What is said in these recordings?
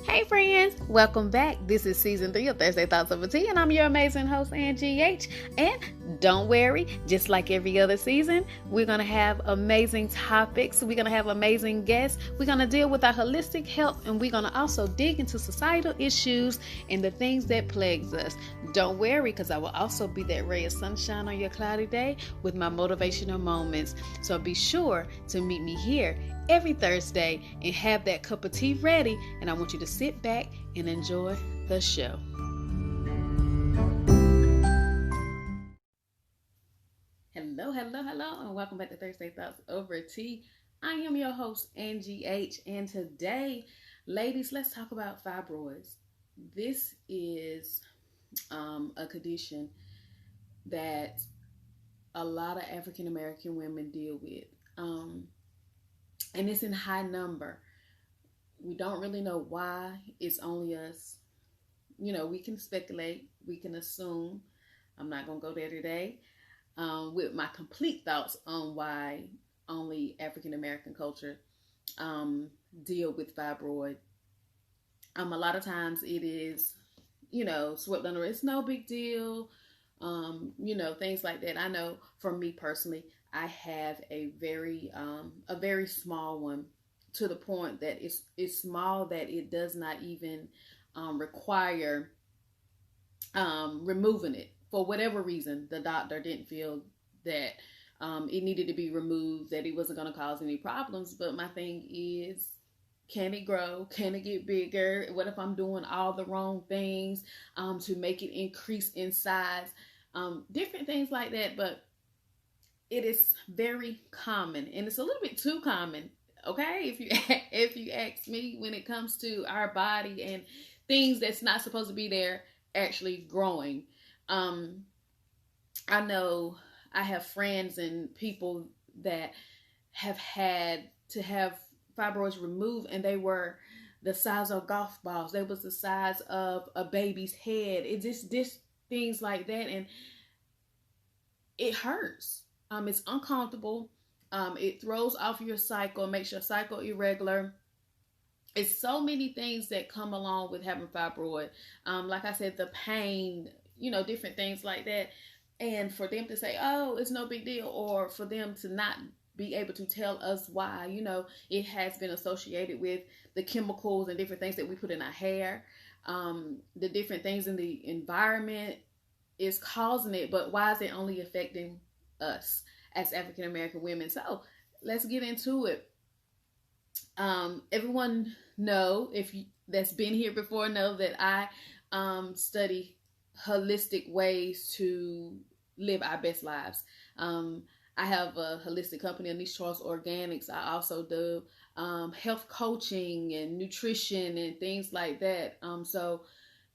Hey friends, welcome back. This is season 3 of Thursday Thoughts Over Tea, and I'm your amazing host, Angie H. And don't worry, just like every other season, we're going to have amazing topics. We're going to have amazing guests. We're going to deal with our holistic health, and we're going to also dig into societal issues and the things that plagues us. Don't worry, because I will also be that ray of sunshine on your cloudy day with my motivational moments. So be sure to meet me here every Thursday and have that cup of tea ready, and I want you to sit back and enjoy the show. Hello, and welcome back to Thursday Thoughts Over Tea. I am your host, Angie H, and today, ladies, let's talk about fibroids. This is a condition that a lot of African American women deal with. And it's in high number. We don't really know why it's only us. You know, we can speculate, we can assume. I'm not going to go there today with my complete thoughts on why only African American culture deal with fibroid. A lot of times it is, swept under. It's no big deal. Things like that. I know for me personally, I have a very small one, to the point that it's small that it does not even require removing it. For whatever reason, the doctor didn't feel that it needed to be removed, that it wasn't going to cause any problems. But my thing is, can it grow? Can it get bigger? What if I'm doing all the wrong things to make it increase in size? Different things like that. But it is very common, and it's a little bit too common. Okay, if you ask me, when it comes to our body and things that's not supposed to be there actually growing. I know I have friends and people that have had to have fibroids removed, and they were the size of golf balls. They was the size of a baby's head. It just things like that, and it hurts. It's uncomfortable. It throws off your cycle, makes your cycle irregular. It's so many things that come along with having fibroid. Like I said, the pain, different things like that. And for them to say, oh, it's no big deal, or for them to not be able to tell us why, it has been associated with the chemicals and different things that we put in our hair, the different things in the environment is causing it. But why is it only affecting us as African American women? So let's get into it. Everyone that's been here before know that I study holistic ways to live our best lives. I have a holistic company, Anish Charles Organics. I also do health coaching and nutrition and things like that. So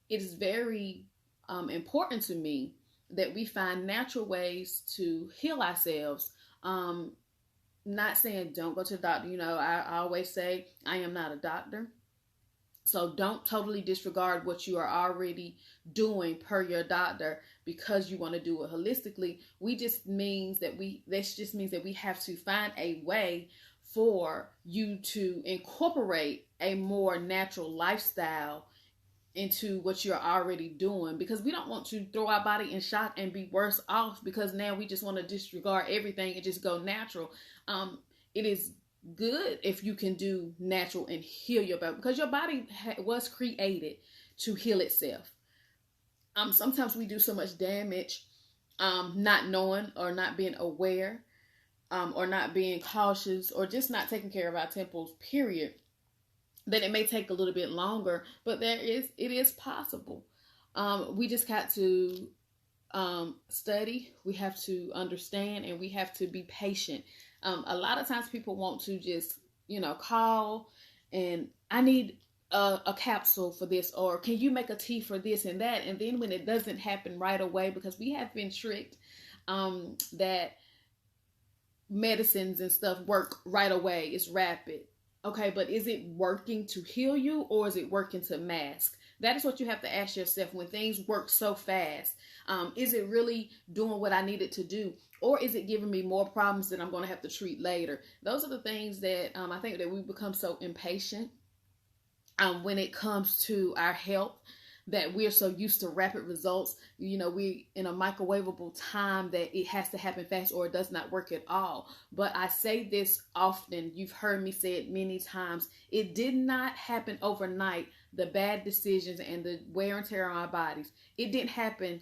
it is very important to me that we find natural ways to heal ourselves. Not saying don't go to the doctor. I always say I am not a doctor. So don't totally disregard what you are already doing per your doctor because you want to do it holistically. This just means that we have to find a way for you to incorporate a more natural lifestyle into what you're already doing, because we don't want to throw our body in shock and be worse off because now we just want to disregard everything and just go natural. It is good if you can do natural and heal your body, because your body was created to heal itself. Sometimes we do so much damage, not knowing or not being aware, or not being cautious, or just not taking care of our temples, period, that it may take a little bit longer, but it is possible. We just got to study, we have to understand, and we have to be patient. A lot of times people want to just, call and I need a capsule for this, or can you make a tea for this and that? And then when it doesn't happen right away, because we have been tricked that medicines and stuff work right away, it's rapid. Okay, but is it working to heal you, or is it working to mask? That is what you have to ask yourself when things work so fast. Is it really doing what I needed to do? Or is it giving me more problems that I'm going to have to treat later? Those are the things that I think that we become so impatient when it comes to our health, that we're so used to rapid results. We in a microwavable time that it has to happen fast or it does not work at all. But I say this often, you've heard me say it many times, it did not happen overnight. The bad decisions and the wear and tear on our bodies, it didn't happen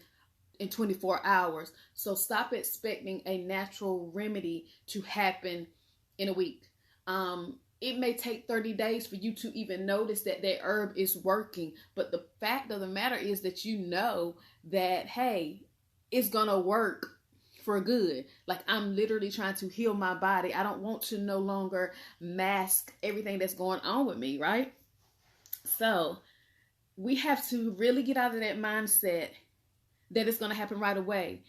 in 24 hours. So stop expecting a natural remedy to happen in a week. It may take 30 days for you to even notice that that herb is working. But the fact of the matter is that you know that, hey, it's going to work for good. Like, I'm literally trying to heal my body. I don't want to no longer mask everything that's going on with me, right? So we have to really get out of that mindset that it's going to happen right away,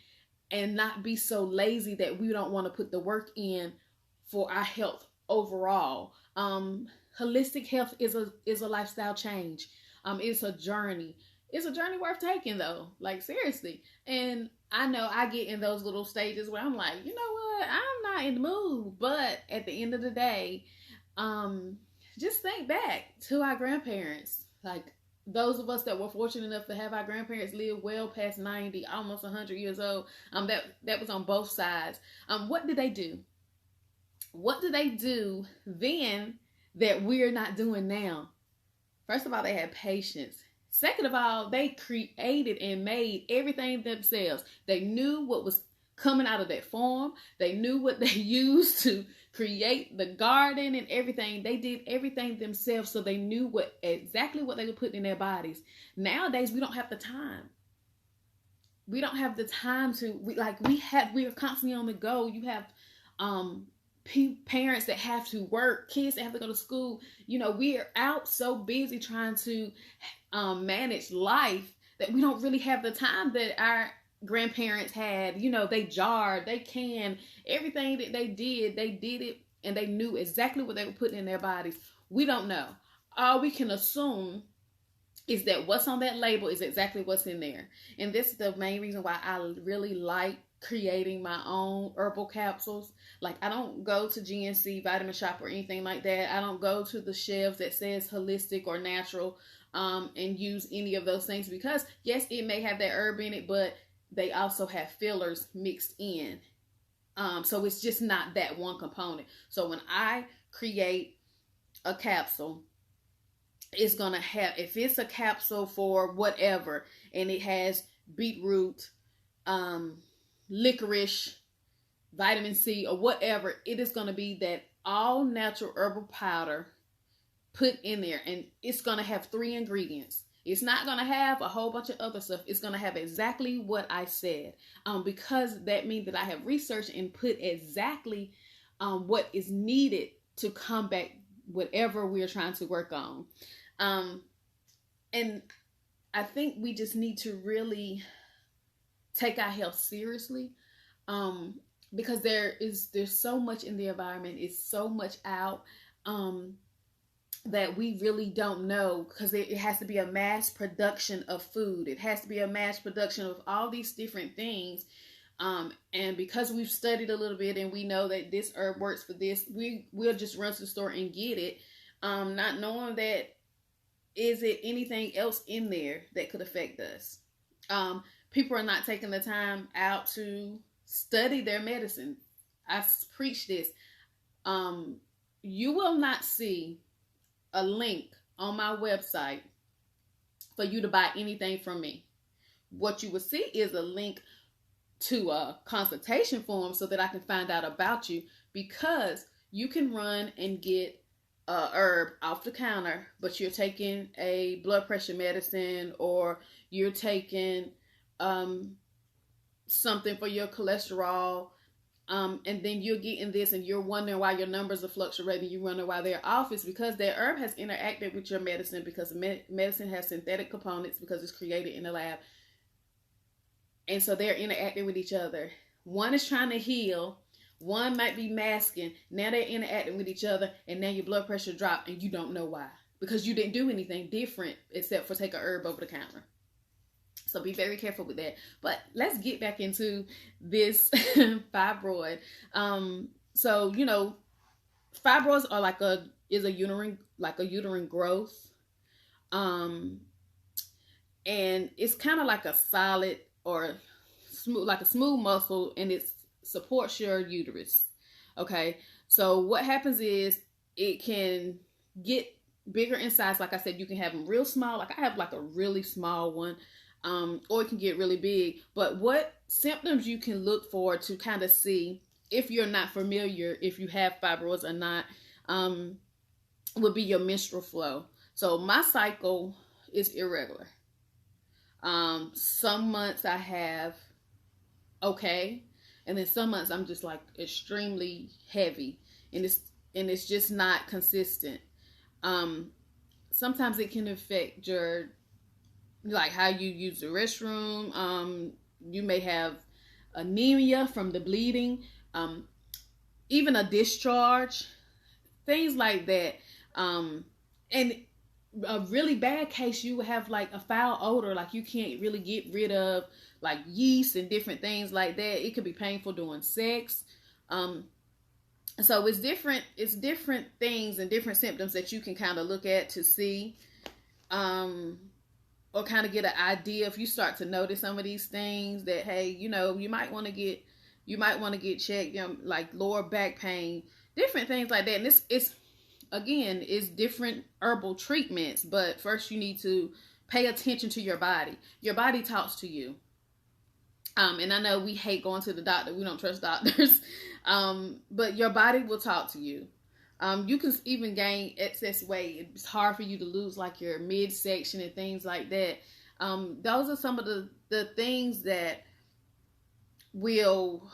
and not be so lazy that we don't want to put the work in for our health overall. Holistic health is a lifestyle change. It's a journey. It's a journey worth taking, though. Like, seriously. And I know I get in those little stages where I'm like, you know what? I'm not in the mood. But at the end of the day, just think back to our grandparents. Like, those of us that were fortunate enough to have our grandparents live well past 90, almost 100 years old, that was on both sides. What did they do? What do they do then that we're not doing now? First of all, they had patience. Second of all, they created and made everything themselves. They knew what was coming out of that farm. They knew what they used to create the garden and everything. They did everything themselves, so they knew exactly what they were putting in their bodies. Nowadays, we don't have the time. We don't have the time to, we are constantly on the go. You have parents that have to work, kids that have to go to school. We are out so busy trying to manage life that we don't really have the time that our grandparents had. They jarred, they canned, everything that they did it, and they knew exactly what they were putting in their bodies. We don't know. All we can assume is that what's on that label is exactly what's in there. And this is the main reason why I really like creating my own herbal capsules. Like, I don't go to GNC, Vitamin Shop, or anything like that. I don't go to the shelves that says holistic or natural and use any of those things, because yes, it may have that herb in it, but they also have fillers mixed in. So it's just not that one component. So when I create a capsule, it's going to have, if it's a capsule for whatever, and it has beetroot, licorice, vitamin C, or whatever, it is going to be that all natural herbal powder put in there. And it's going to have 3 ingredients. It's not going to have a whole bunch of other stuff. It's going to have exactly what I said, because that means that I have researched and put exactly what is needed to combat whatever we're trying to work on. And I think we just need to really take our health seriously, because there's so much in the environment. It's so much out that we really don't know, because it has to be a mass production of food. It has to be a mass production of all these different things. And because we've studied a little bit and we know that this herb works for this, we'll just run to the store and get it, not knowing that is it anything else in there that could affect us. People are not taking the time out to study their medicine. I preach this. You will not see a link on my website for you to buy anything from me. What you will see is a link to a consultation form so that I can find out about you, because you can run and get a herb off the counter, but you're taking a blood pressure medicine, or you're taking something for your cholesterol, and then you're getting this and you're wondering why your numbers are fluctuating. You wonder why they're off. It's because that herb has interacted with your medicine, because medicine has synthetic components, because it's created in the lab. And so they're interacting with each other. One is trying to heal. One might be masking. Now they're interacting with each other, and now your blood pressure dropped, and you don't know why, because you didn't do anything different except for take a herb over the counter. So be very careful with that. But let's get back into this fibroid. So fibroids are like a uterine growth. Um, and it's kind of like a solid or smooth, like a smooth muscle, and it supports your uterus. Okay, so what happens is it can get bigger in size. Like I said, you can have them real small. Like I have like a really small one, or it can get really big. But what symptoms you can look for to kind of see if you're not familiar, if you have fibroids or not, would be your menstrual flow. So my cycle is irregular. Some months I have okay, and then some months I'm just like extremely heavy, and it's just not consistent. Sometimes it can affect your, like, how you use the restroom. You may have anemia from the bleeding, even a discharge, things like that. And a really bad case, you have like a foul odor, like you can't really get rid of like yeast and different things like that. It could be painful during sex. So it's different things and different symptoms that you can kind of look at to see, or kind of get an idea if you start to notice some of these things that, hey, you might want to get checked, like lower back pain, different things like that. And it's different herbal treatments, but first you need to pay attention to your body. Your body talks to you. And I know we hate going to the doctor. We don't trust doctors. But your body will talk to you. You can even gain excess weight. It's hard for you to lose like your midsection and things like that. Those are some of the things that will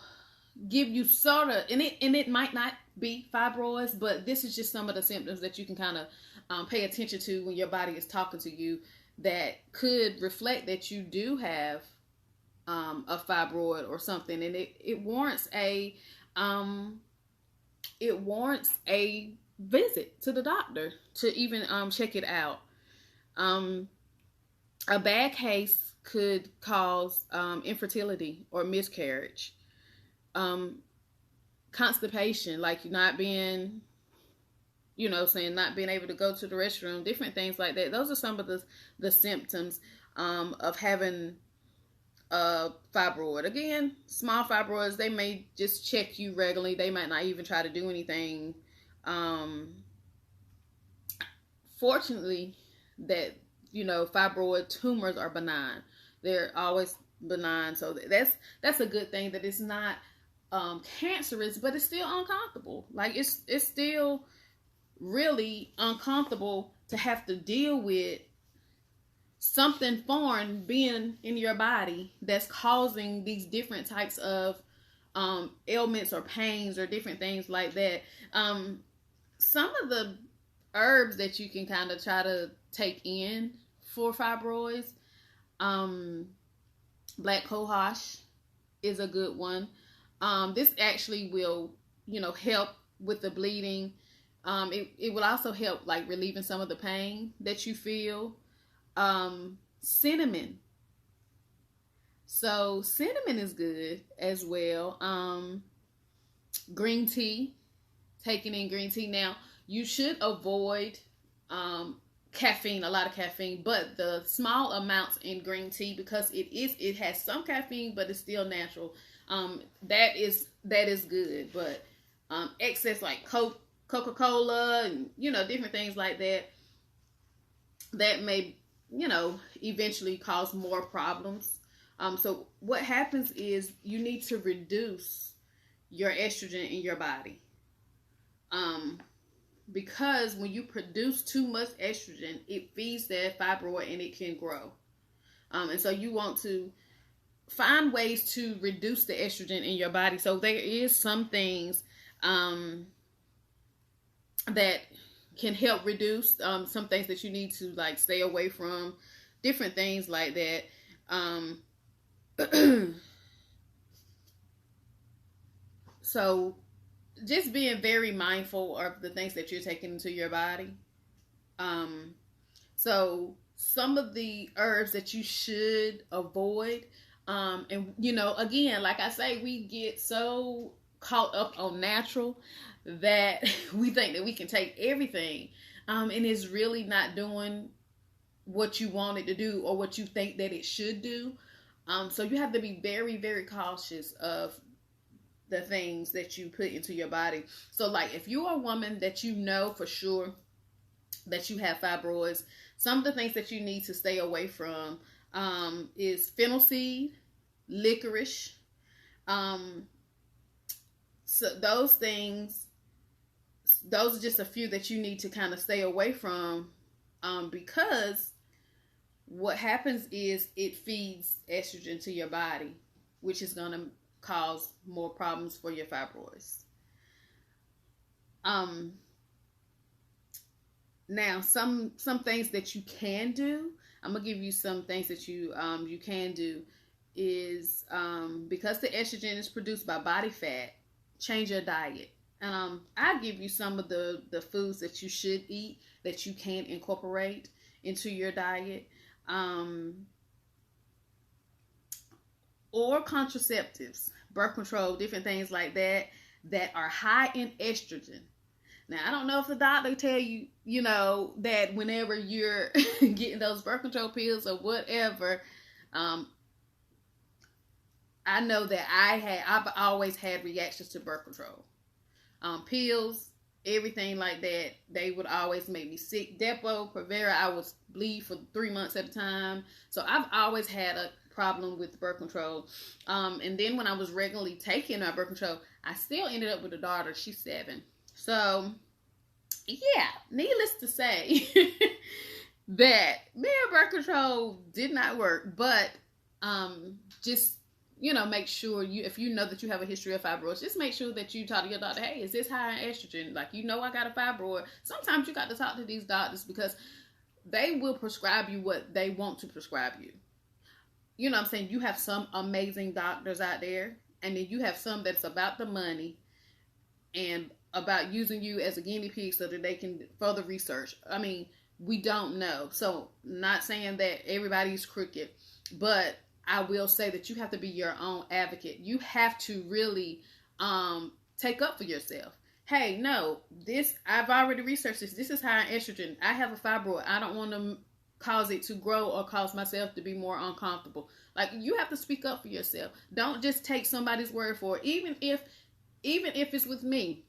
give you sort of, and it might not be fibroids, but this is just some of the symptoms that you can kind of pay attention to when your body is talking to you that could reflect that you do have a fibroid or something, and it warrants a visit to the doctor to even check it out. A bad case could cause infertility or miscarriage. Constipation, like not being, not being able to go to the restroom, different things like that. Those are some of the symptoms of having a fibroid. Again, small fibroids, they may just check you regularly. They might not even try to do anything. Fortunately, that, fibroid tumors are benign. They're always benign. So that's a good thing, that it's not cancerous, but it's still uncomfortable. Like it's still really uncomfortable to have to deal with something foreign being in your body that's causing these different types of ailments or pains or different things like that. Some of the herbs that you can kind of try to take in for fibroids, black cohosh is a good one. This actually will, help with the bleeding. It will also help like relieving some of the pain that you feel. Cinnamon. So cinnamon is good as well. Green tea, taking in green tea. Now, you should avoid caffeine, a lot of caffeine, but the small amounts in green tea, because it has some caffeine, but it's still natural. That is good, but excess like Coca-Cola and different things like that may eventually cause more problems. So what happens is you need to reduce your estrogen in your body. Because when you produce too much estrogen, it feeds that fibroid and it can grow. And so you want to find ways to reduce the estrogen in your body. So there is some things that can help reduce, some things that you need to like stay away from, different things like that. So just being very mindful of the things that you're taking into your body. So some of the herbs that you should avoid, and again, like I say, we get so caught up on natural that we think that we can take everything, and it's really not doing what you want it to do or what you think that it should do. So you have to be very, very cautious of the things that you put into your body. So like if you're a woman that you know for sure that you have fibroids, some of the things that you need to stay away from is fennel seed, licorice. So those things, those are just a few that you need to kind of stay away from, because what happens is it feeds estrogen to your body, which is going to cause more problems for your fibroids. Now some things that you can do, I'm gonna give you some things that you can do is, because the estrogen is produced by body fat, change your diet. I'll give you some of the foods that you should eat that you can incorporate into your diet, or contraceptives, birth control, different things like that that are high in estrogen. Now, I don't know if the doctor tell you, that whenever you're getting those birth control pills or whatever. I know that I've always had reactions to birth control. Pills, everything like that, they would always make me sick. Depo, Provera, I would bleed for 3 months at a time. So I've always had a problem with birth control. And then when I was regularly taking my birth control, I still ended up with a daughter. She's 7. So, yeah, needless to say, that male birth control did not work. But just, make sure if you know that you have a history of fibroids, just make sure that you talk to your doctor. Hey, is this high in estrogen? Like, I got a fibroid. Sometimes you got to talk to these doctors because they will prescribe you what they want to prescribe you. You know what I'm saying? You have some amazing doctors out there, and then you have some that's about the money and about using you as a guinea pig so that they can further research. I mean, we don't know. So, not saying that everybody's crooked, but I will say that you have to be your own advocate. You have to really take up for yourself. Hey, no, I've already researched this. This is high in estrogen. I have a fibroid. I don't want to cause it to grow or cause myself to be more uncomfortable. Like, you have to speak up for yourself. Don't just take somebody's word for it. Even if it's with me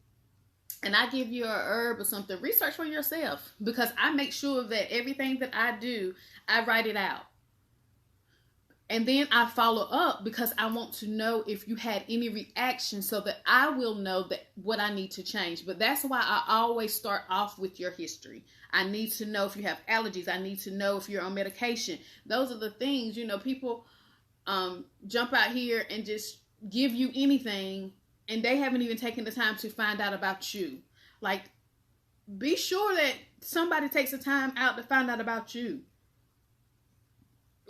and I give you a herb or something, research for yourself, because I make sure that everything that I do, I write it out. And then I follow up because I want to know if you had any reaction so that I will know that what I need to change. But that's why I always start off with your history. I need to know if you have allergies. I need to know if you're on medication. Those are the things, people jump out here and just give you anything, and they haven't even taken the time to find out about you. Like, be sure that somebody takes the time out to find out about you.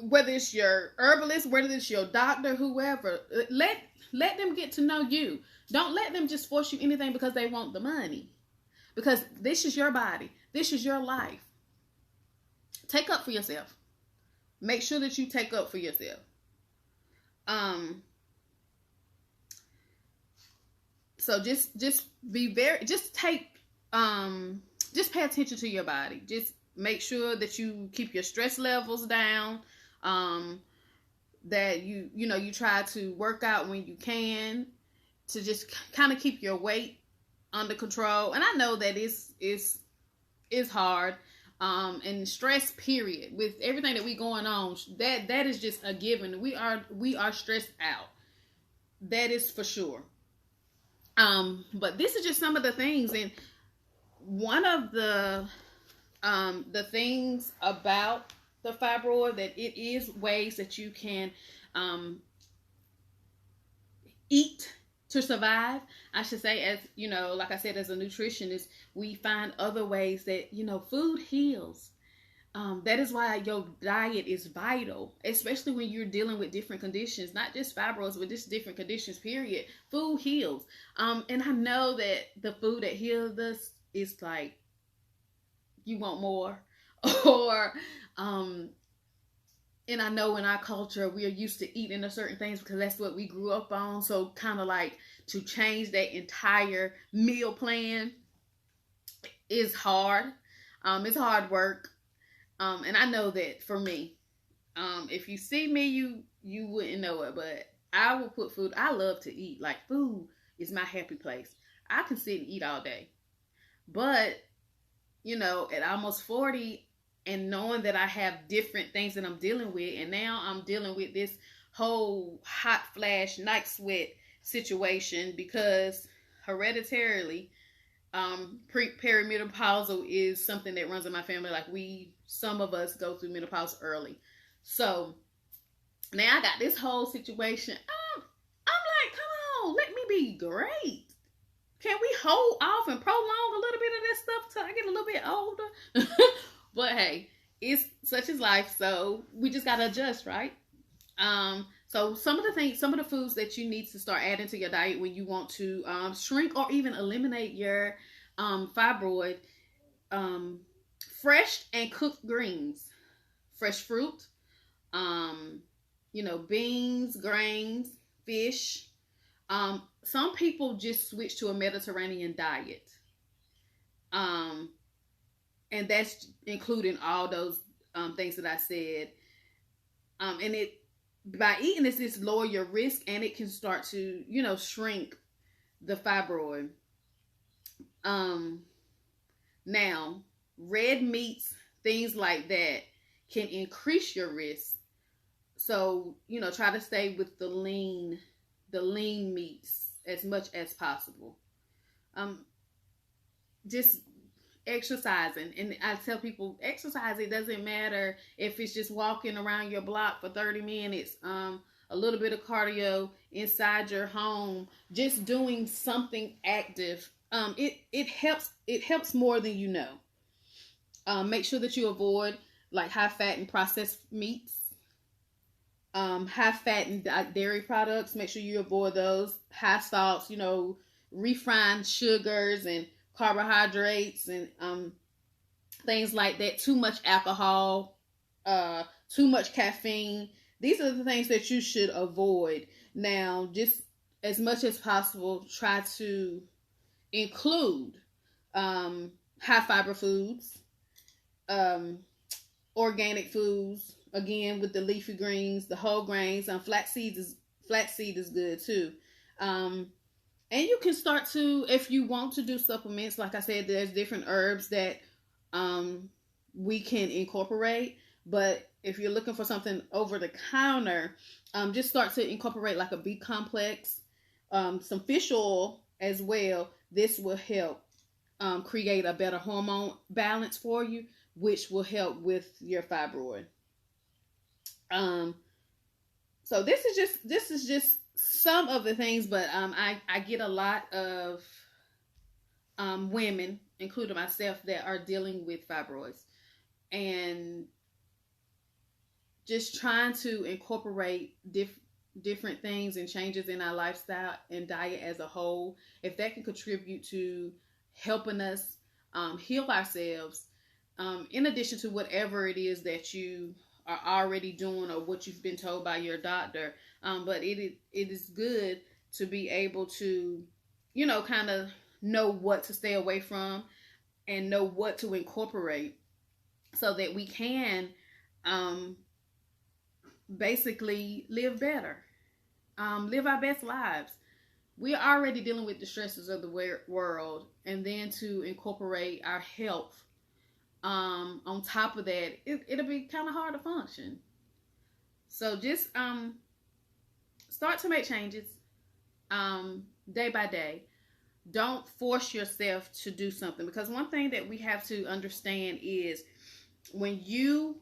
Whether it's your herbalist, whether it's your doctor, whoever, let them get to know you. Don't let them just force you anything because they want the money. Because this is your body. This is your life. Take up for yourself. Make sure that you take up for yourself. So just pay attention to your body. Just make sure that you keep your stress levels down. That you try to work out when you can, to just kind of keep your weight under control. And I know that it's hard, and stress, period, with everything that we going on, that is just a given. We are stressed out. That is for sure. But this is just some of the things, and one of the things about the fibroid, that it is ways that you can eat to survive. I should say, as like I said, as a nutritionist, we find other ways that food heals. That is why your diet is vital, especially when you're dealing with different conditions, not just fibroids, but just different conditions, period. Food heals. And I know that the food that heals us is like, you want more, or and I know in our culture we are used to eating a certain things because that's what we grew up on. So kind of like to change that entire meal plan is hard. It's hard work. And I know that for me, if you see me, you wouldn't know it, but I will put food. I love to eat. Like, food is my happy place. I can sit and eat all day. But, at almost 40 and knowing that I have different things that I'm dealing with, and now I'm dealing with this whole hot flash night sweat situation because hereditarily, perimenopausal is something that runs in my family. Like, some of us go through menopause early. So now I got this whole situation. I'm like, come on, let me be great. Can we hold off and prolong a little bit of this stuff till I get a little bit older? But hey, it's such as life, so we just gotta adjust, right? So some of the foods that you need to start adding to your diet when you want to shrink or even eliminate your fibroid, fresh and cooked greens, fresh fruit, beans, grains, fish. Some people just switch to a Mediterranean diet. And that's including all those things that I said. And by eating this lower your risk, and it can start to, shrink the fibroid. Now, red meats, things like that can increase your risk. So, try to stay with the lean meats as much as possible. Just exercising, and I tell people, exercise, it doesn't matter if it's just walking around your block for 30 minutes, a little bit of cardio inside your home, just doing something active. It helps more than you know. Make sure that you avoid like high fat and processed meats, high fat and dairy products. Make sure you avoid those. High salts, refined sugars and carbohydrates and things like that. Too much alcohol, too much caffeine. These are the things that you should avoid. Now, just as much as possible, try to include high fiber foods, organic foods, again with the leafy greens, the whole grains. Flaxseed is good too. And you can start to, if you want to do supplements, like I said, there's different herbs that we can incorporate. But if you're looking for something over the counter, just start to incorporate like a B complex, some fish oil as well. This will help create a better hormone balance for you, which will help with your fibroid. So this is just some of the things, but I get a lot of women, including myself, that are dealing with fibroids, and just trying to incorporate different things and changes in our lifestyle and diet as a whole. If that can contribute to helping us heal ourselves, in addition to whatever it is that you are already doing or what you've been told by your doctor. But it is good to be able to, kind of know what to stay away from and know what to incorporate so that we can basically live better, live our best lives. We're already dealing with the stresses of the world, and then to incorporate our health on top of that, it'll be kind of hard to function. So just start to make changes day by day. Don't force yourself to do something, because one thing that we have to understand is when you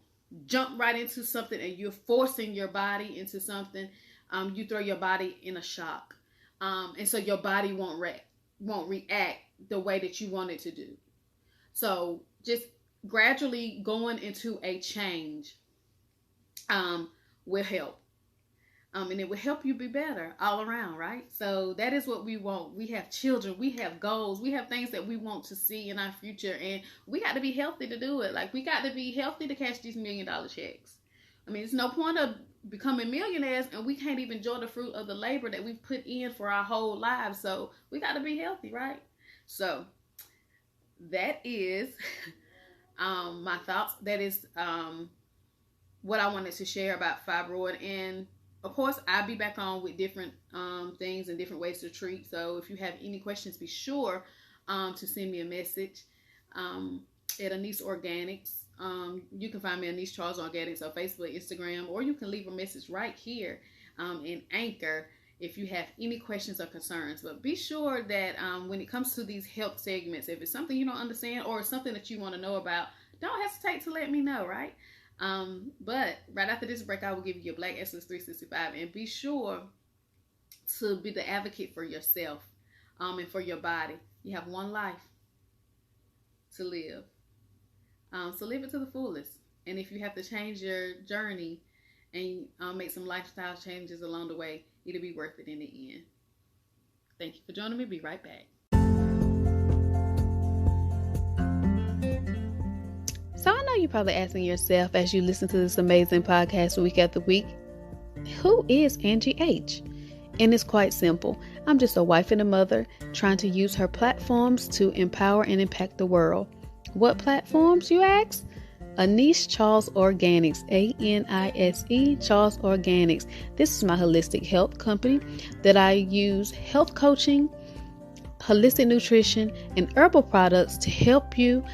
jump right into something and you're forcing your body into something, you throw your body in a shock, and so your body won't react the way that you want it to do. So just gradually going into a change will help. And it will help you be better all around, right? So that is what we want. We have children, we have goals, we have things that we want to see in our future, and we got to be healthy to do it. Like, we got to be healthy to cash these $1 million checks. I mean, it's no point of becoming millionaires and we can't even enjoy the fruit of the labor that we've put in for our whole lives. So we got to be healthy, right? So that is my thoughts. That is what I wanted to share about fibroid. And of course, I'll be back on with different things and different ways to treat. So if you have any questions, be sure to send me a message at Anise Organics. You can find me Anise Charles Organics on Facebook, Instagram, or you can leave a message right here in Anchor if you have any questions or concerns. But be sure that when it comes to these health segments, if it's something you don't understand or something that you want to know about, don't hesitate to let me know, right? But right after this break, I will give you your Black Excellence 365, and be sure to be the advocate for yourself and for your body. You have one life to live. So live it to the fullest. And if you have to change your journey and make some lifestyle changes along the way, it'll be worth it in the end. Thank you for joining me. Be right back. So I know you're probably asking yourself as you listen to this amazing podcast week after week, who is Angie H? And it's quite simple. I'm just a wife and a mother trying to use her platforms to empower and impact the world. What platforms, you ask? Anise Charles Organics, A-N-I-S-E, Charles Organics. This is my holistic health company that I use health coaching, holistic nutrition, and herbal products to help you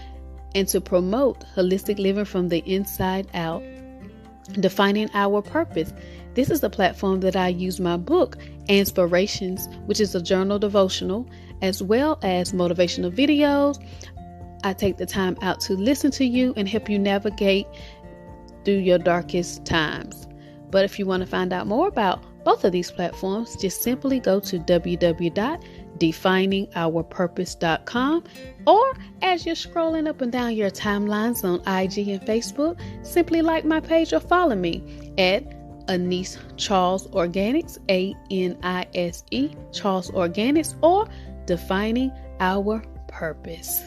and to promote holistic living from the inside out. Defining our purpose. This is the platform that I use my book, Inspirations, which is a journal devotional, as well as motivational videos. I take the time out to listen to you and help you navigate through your darkest times. But if you want to find out more about both of these platforms, just simply go to www.definingourpurpose.com, or as you're scrolling up and down your timelines on IG and Facebook, simply like my page or follow me at Anise Charles Organics, A-N-I-S-E, Charles Organics, or Defining Our Purpose.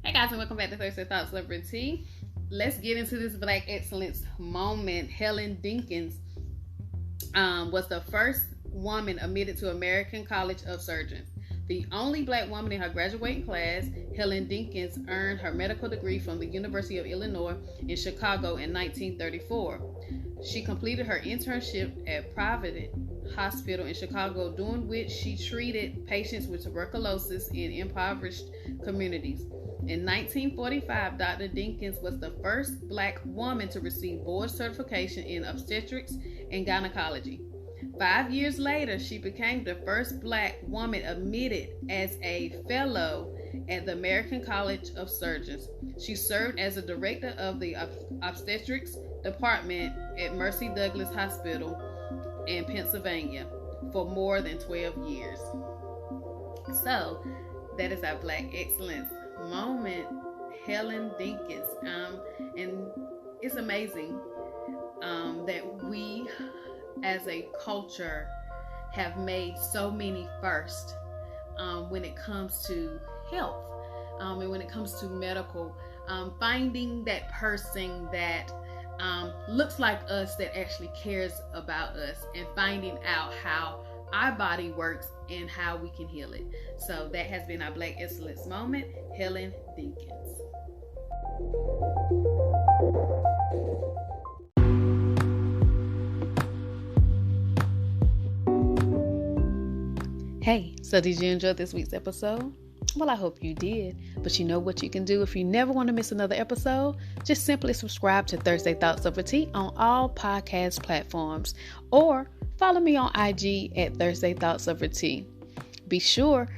Hey guys, and welcome back to Thursday Thoughts Celebrity. Let's get into this Black Excellence moment. Helen Dinkins was the first woman admitted to American College of Surgeons. The only Black woman in her graduating class, Helen Dinkins earned her medical degree from the University of Illinois in Chicago in 1934. She completed her internship at Providence Hospital in Chicago, during which she treated patients with tuberculosis in impoverished communities. In 1945, Dr. Dinkins was the first Black woman to receive board certification in obstetrics and gynecology. 5 years later, she became the first Black woman admitted as a fellow at the American College of Surgeons. She served as a director of the obstetrics department at Mercy Douglas Hospital in Pennsylvania for more than 12 years. So that is our Black Excellence moment, Helen Dinkins. And it's amazing that we as a culture have made so many firsts when it comes to health and when it comes to medical, finding that person that looks like us, that actually cares about us, and finding out how our body works and how we can heal it. So that has been our Black Excellence moment, Helen Dinkins. Hey, so did you enjoy this week's episode? Well, I hope you did. But you know what you can do if you never want to miss another episode? Just simply subscribe to Thursday Thoughts Over Tea on all podcast platforms, or follow me on IG at Thursday Thoughts Over Tea. Be sure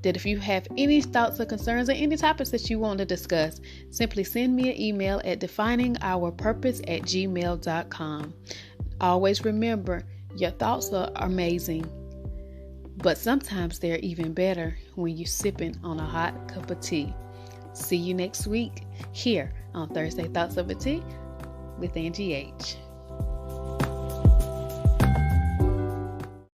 that if you have any thoughts or concerns or any topics that you want to discuss, simply send me an email at definingourpurpose@gmail.com. Always remember, your thoughts are amazing, but sometimes they're even better when you're sipping on a hot cup of tea. See you next week here on Thursday Thoughts Over Tea with Angie H.